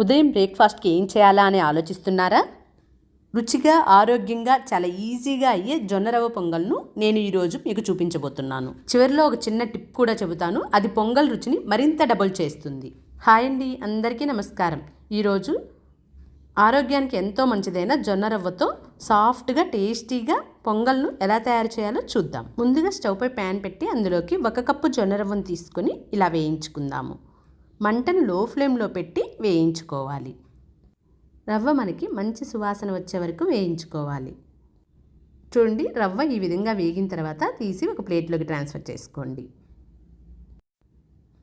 ఉదయం బ్రేక్ఫాస్ట్కి ఏం చేయాలా అని ఆలోచిస్తున్నారా? రుచిగా ఆరోగ్యంగా చాలా ఈజీగా అయ్యే జొన్న రవ్వ పొంగల్ను నేను ఈరోజు మీకు చూపించబోతున్నాను. చివరిలో ఒక చిన్న టిప్ కూడా చెబుతాను, అది పొంగల్ రుచిని మరింత డబుల్ చేస్తుంది. హాయ్ అండి, అందరికీ నమస్కారం. ఈరోజు ఆరోగ్యానికి ఎంతో మంచిదైన జొన్న రవ్వతో సాఫ్ట్గా టేస్టీగా పొంగల్ను ఎలా తయారు చేయాలో చూద్దాం. ముందుగా స్టవ్పై ప్యాన్ పెట్టి అందులోకి 1 కప్పు జొన్న రవ్వను తీసుకొని ఇలా వేయించుకుందాము. మంటను లో ఫ్లేమ్లో పెట్టి వేయించుకోవాలి. రవ్వ మనకి మంచి సువాసన వచ్చే వరకు వేయించుకోవాలి. చూడండి, రవ్వ ఈ విధంగా వేగిన తర్వాత తీసి ఒక ప్లేట్లోకి ట్రాన్స్ఫర్ చేసుకోండి.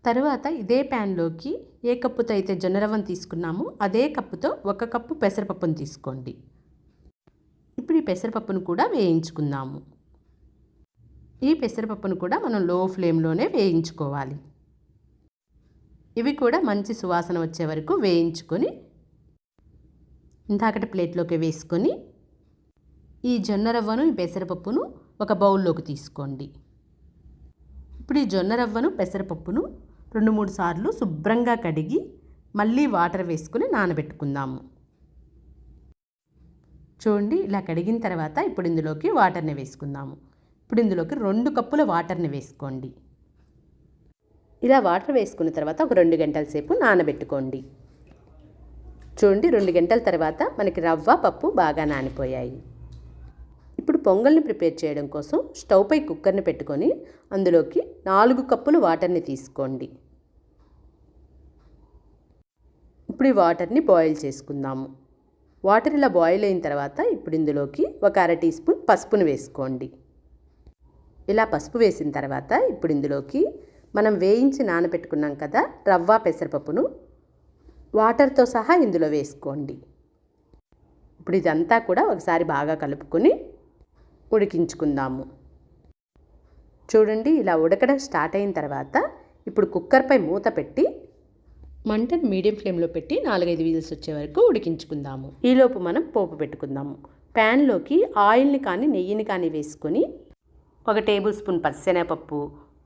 తరువాత ఇదే ప్యాన్లోకి ఏ కప్పుతో అయితే జొన్న రవ్వను తీసుకున్నామో అదే కప్పుతో 1 కప్పు పెసరపప్పును తీసుకోండి. ఇప్పుడు ఈ పెసరపప్పును కూడా వేయించుకుందాము. ఈ పెసరపప్పును కూడా మనం లో ఫ్లేమ్లోనే వేయించుకోవాలి. ఇవి కూడా మంచి సువాసన వచ్చే వరకు వేయించుకొని ఇందాకటి ప్లేట్లోకి వేసుకొని ఈ జొన్న రవ్వను ఈ పెసరపప్పును ఒక బౌల్లోకి తీసుకోండి. ఇప్పుడు ఈ జొన్న రవ్వను పెసరపప్పును 2-3 సార్లు శుభ్రంగా కడిగి మళ్ళీ వాటర్ వేసుకొని నానబెట్టుకుందాము. చూడండి, ఇలా కడిగిన తర్వాత ఇప్పుడు ఇందులోకి వాటర్ని వేసుకుందాము. ఇప్పుడు ఇందులోకి 2 కప్పుల వాటర్ని వేసుకోండి. ఇలా వాటర్ వేసుకున్న తర్వాత ఒక 2 గంటల సేపు నానబెట్టుకోండి. చూడండి, 2 గంటల తర్వాత మనకి రవ్వ పప్పు బాగా నానిపోయాయి. ఇప్పుడు పొంగల్ని ప్రిపేర్ చేయడం కోసం స్టవ్పై కుక్కర్ని పెట్టుకొని అందులోకి 4 కప్పుల వాటర్ని తీసుకోండి. ఇప్పుడు ఈ వాటర్ని బాయిల్ చేసుకుందాము. వాటర్ ఇలా బాయిల్ అయిన తర్వాత ఇప్పుడు ఇందులోకి ఒక 1/2 టీ స్పూన్ పసుపును వేసుకోండి. ఇలా పసుపు వేసిన తర్వాత ఇప్పుడు ఇందులోకి మనం వేయించి నానబెట్టుకున్నాం కదా రవ్వ పెసరపప్పును వాటర్తో సహా ఇందులో వేసుకోండి. ఇప్పుడు ఇదంతా కూడా ఒకసారి బాగా కలుపుకొని ఉడికించుకుందాము. చూడండి, ఇలా ఉడకడం స్టార్ట్ అయిన తర్వాత ఇప్పుడు కుక్కర్పై మూత పెట్టి మంటను మీడియం ఫ్లేమ్లో పెట్టి 4-5 విజిల్స్ వచ్చే వరకు ఉడికించుకుందాము. ఈలోపు మనం పోపు పెట్టుకుందాము. ప్యాన్లోకి ఆయిల్ని కానీ నెయ్యిని కానీ వేసుకొని 1 టేబుల్ స్పూన్ పచ్చిశనగపప్పు,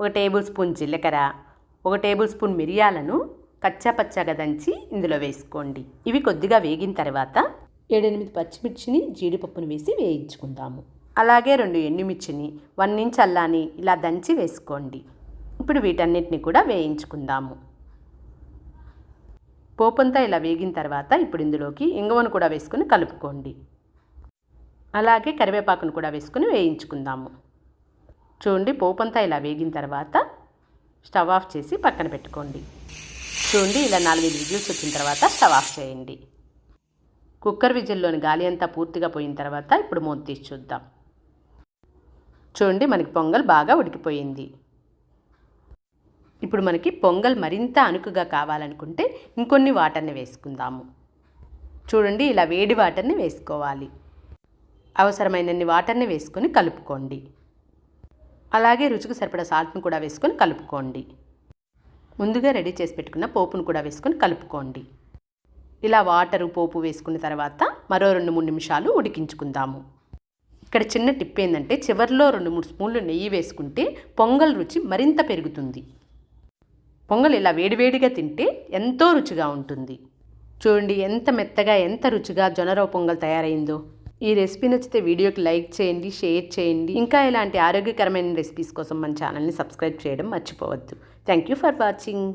1 టేబుల్ స్పూన్ జీలకర్ర, 1 టేబుల్ స్పూన్ మిరియాలను కచ్చాపచ్చాగా దంచి ఇందులో వేసుకోండి. ఇవి కొద్దిగా వేగిన తర్వాత 7-8 పచ్చిమిర్చిని జీడిపప్పును వేసి వేయించుకుందాము. అలాగే 2 ఎండుమిర్చిని 1 ఇంచ్ అల్లాన్ని ఇలా దంచి వేసుకోండి. ఇప్పుడు వీటన్నిటిని కూడా వేయించుకుందాము. పోపంతా ఇలా వేగిన తర్వాత ఇప్పుడు ఇందులోకి ఇంగువను కూడా వేసుకొని కలుపుకోండి. అలాగే కరివేపాకును కూడా వేసుకొని వేయించుకుందాము. చూడండి, పోపంతా ఇలా వేగిన తర్వాత స్టవ్ ఆఫ్ చేసి పక్కన పెట్టుకోండి. చూడండి, ఇలా 4-5 విజిల్స్ వచ్చిన తర్వాత స్టవ్ ఆఫ్ చేయండి. కుక్కర్ విజిల్లోని గాలి అంతా పూర్తిగా పోయిన తర్వాత ఇప్పుడు మూత తీసి చూద్దాం. చూడండి, మనకి పొంగల్ బాగా ఉడికిపోయింది. ఇప్పుడు మనకి పొంగల్ మరింత అణుకుగా కావాలనుకుంటే ఇంకొన్ని వాటర్ని వేసుకుందాము. చూడండి, ఇలా వేడి వాటర్ని వేసుకోవాలి. అవసరమైనన్ని వాటర్ని వేసుకొని కలుపుకోండి. అలాగే రుచికి సరిపడా సాల్ట్ను కూడా వేసుకొని కలుపుకోండి. ముందుగా రెడీ చేసి పెట్టుకున్న పోపును కూడా వేసుకొని కలుపుకోండి. ఇలా వాటరు పోపు వేసుకున్న తర్వాత మరో 2-3 నిమిషాలు ఉడికించుకుందాము. ఇక్కడ చిన్న టిప్ ఏంటంటే చివరిలో 2-3 స్పూన్లు నెయ్యి వేసుకుంటే పొంగల్ రుచి మరింత పెరుగుతుంది. పొంగల్ ఇలా వేడివేడిగా తింటే ఎంతో రుచిగా ఉంటుంది. చూడండి, ఎంత మెత్తగా ఎంత రుచిగా జొన్న రవ్వ పొంగల్ తయారైందో. ఈ రెసిపీ నచ్చితే వీడియోకి లైక్ చేయండి, షేర్ చేయండి. ఇంకా ఇలాంటి ఆరోగ్యకరమైన రెసిపీస్ కోసం మన ఛానల్ని సబ్స్క్రైబ్ చేయడం మర్చిపోవద్దు. Thank you for watching.